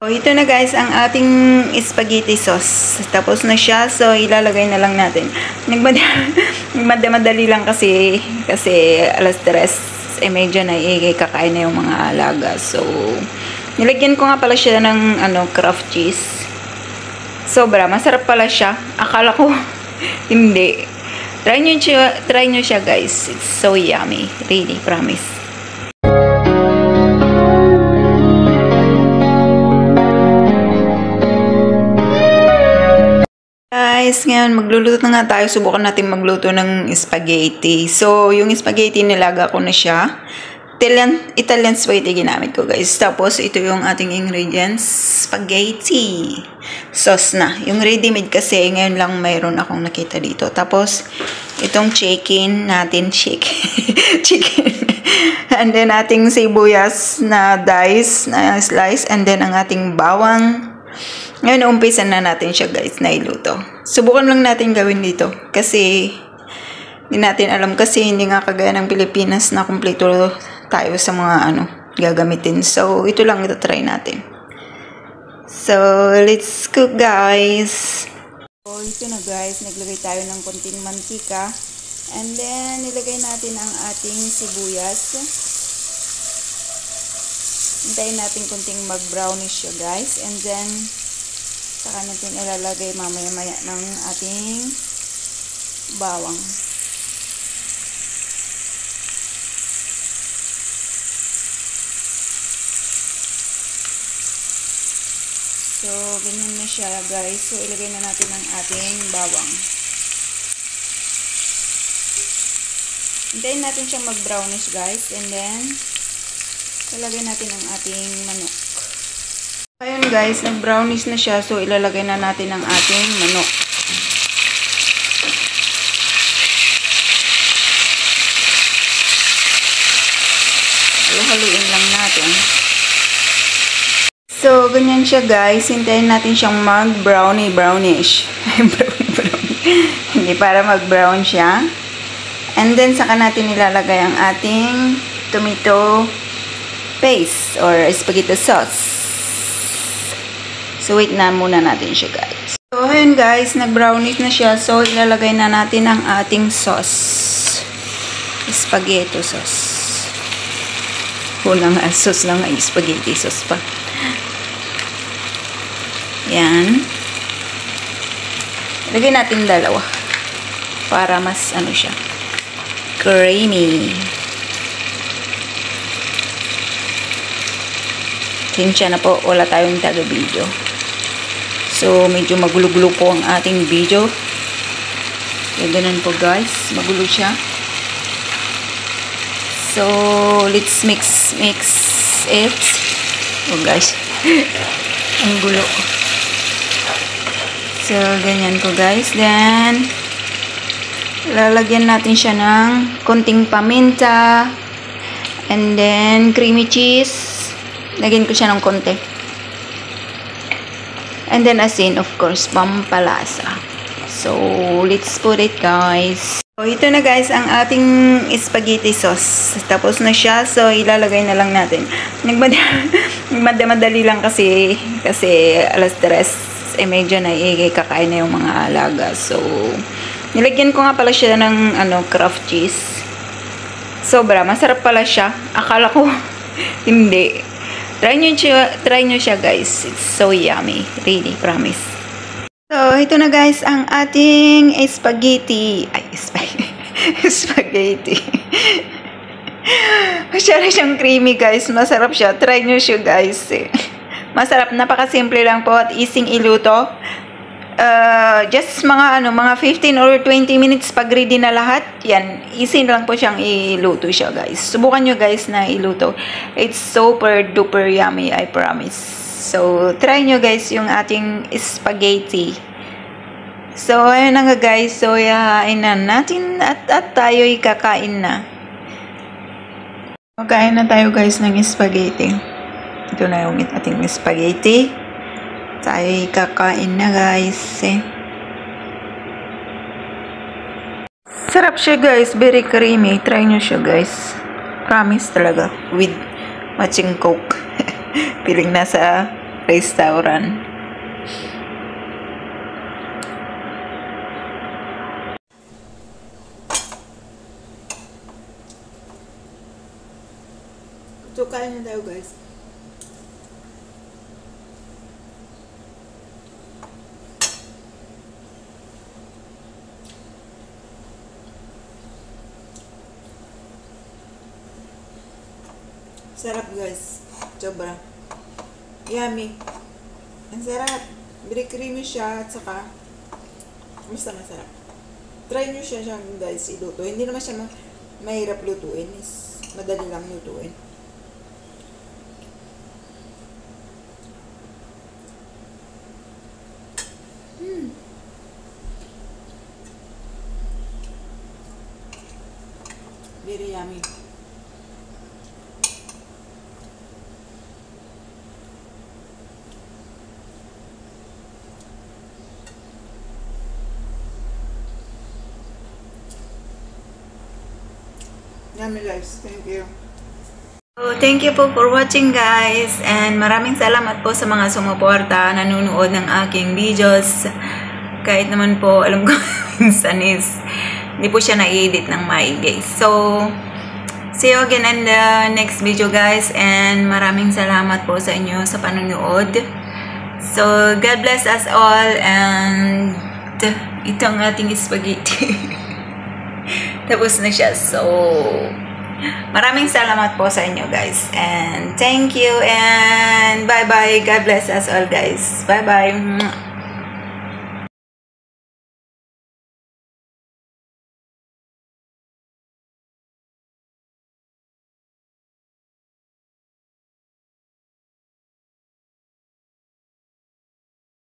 So, ito na guys ang ating spaghetti sauce. Tapos na siya. So, ilalagay na lang natin. Nagmadali lang kasi alas 3. Medyo na kakain na yung mga alaga. So, nilagyan ko nga pala siya ng craft cheese. Sobra. Masarap pala siya. Akala ko hindi. Try nyo siya guys. It's so yummy. Really, promise. Guys, ngayon magluluto na nga tayo. Subukan natin magluto ng spaghetti. So, yung spaghetti nilaga ko na siya. Italian spaghetti ginamit ko guys. Tapos, ito yung ating ingredients. Spaghetti. Sauce na. Yung ready-made kasi, ngayon lang mayroon akong nakita dito. Tapos, itong chicken natin. Chicken. And then, ating sibuyas na dice, na slice. And then, ang ating bawang. Ngayon, umpisan na natin siya guys na iluto. Subukan lang natin gawin dito. Kasi, hindi natin alam. Kasi, hindi nga kagaya ng Pilipinas na kumpleto tayo sa mga gagamitin. So, ito lang ito try natin. So, let's cook guys. So, ito na guys. Naglagay tayo ng konting mantika. And then, nilagay natin ang ating sibuyas. Hintayin natin konting mag-brownish siya guys. And then, saka natin ilalagay mamaya-maya ng ating bawang. So, ganyan na siya guys. So, ilagay na natin ang ating bawang. Hintayin natin siyang mag-brownish guys. And then, ilagay natin ang ating manok. Ayun guys, nag-brownish na siya. So, ilalagay na natin ang ating manok. Haluin lang natin. So, ganyan siya guys. Hintayin natin siyang mag-brownish. Hindi, para mag-brown siya. And then, saka natin ilalagay ang ating tomato paste or spaghetti sauce. So, wait na muna natin siya, guys. So, ayun, guys. Nag-brownish na siya. So, ilalagay na natin ang ating sauce. Spaghetti sauce. Kulang sauce lang ay spaghetti sauce pa. Yan. Ilagay natin dalawa. Para mas, siya. Creamy. Sinsya na po. Wala tayong taga-video. So, medyo magulo-gulo po ang ating video. Kaya ganun po guys. Magulo siya. So, let's mix it. Oh guys. Ang gulo. So, ganyan po guys. Then, lalagyan natin siya ng konting paminta. And then, creamy cheese. Lagyan ko siya ng konti. And then asin, of course, pampalasa. So, let's put it, guys. So, ito na, guys, ang ating spaghetti sauce. Tapos na siya. So, ilalagay na lang natin. Nagmadali lang kasi alas 3. Medyo na kakain na yung mga alaga. So, nilagyan ko nga pala siya ng craft cheese. Sobra. Masarap pala siya. Akala ko hindi. Try nyo siya guys. It's so yummy. Really, promise. So, ito na guys ang ating spaghetti. Ay, spaghetti. Masyara siyang creamy guys. Masarap siya. Try nyo siya guys. Masarap. Napakasimple lang po at easy iluto. Just mga 15 or 20 minutes pag ready na lahat. Yan, easy lang po siyang iluto siya guys. Subukan nyo guys na iluto. It's super duper yummy, I promise. So, try nyo guys yung ating spaghetti. So, ayun na nga guys. So, yahain na natin at tayo'y kakain na. Kakain na tayo guys ng spaghetti. Ito na yung ating spaghetti. Tayo'y kakain na guys. Sarap siya guys. Very creamy. Try nyo siya guys. Promise talaga. With matching coke. Piling nasa restaurant. So, kain na tayo guys. Sarap guys. Sobra. Yummy. Ang sarap. Very creamy siya at saka basta masarap. Try nyo siya guys iluto. Hindi naman siya mahirap lutuin. Madali lang lutuin. Very yummy. Yummy guys. Thank you. So, thank you po for watching guys. And maraming salamat po sa mga sumuporta, nanonood ng aking videos. Kahit naman po, alam ko, minsan is, hindi po siya na-edit ng maigi. So, see you again in the next video guys. And maraming salamat po sa inyo sa panonood. So, God bless us all. And ito ang ating spaghetti. Tapos na siya. So, maraming salamat po sa inyo guys. And thank you. And bye-bye. God bless us all guys. Bye-bye.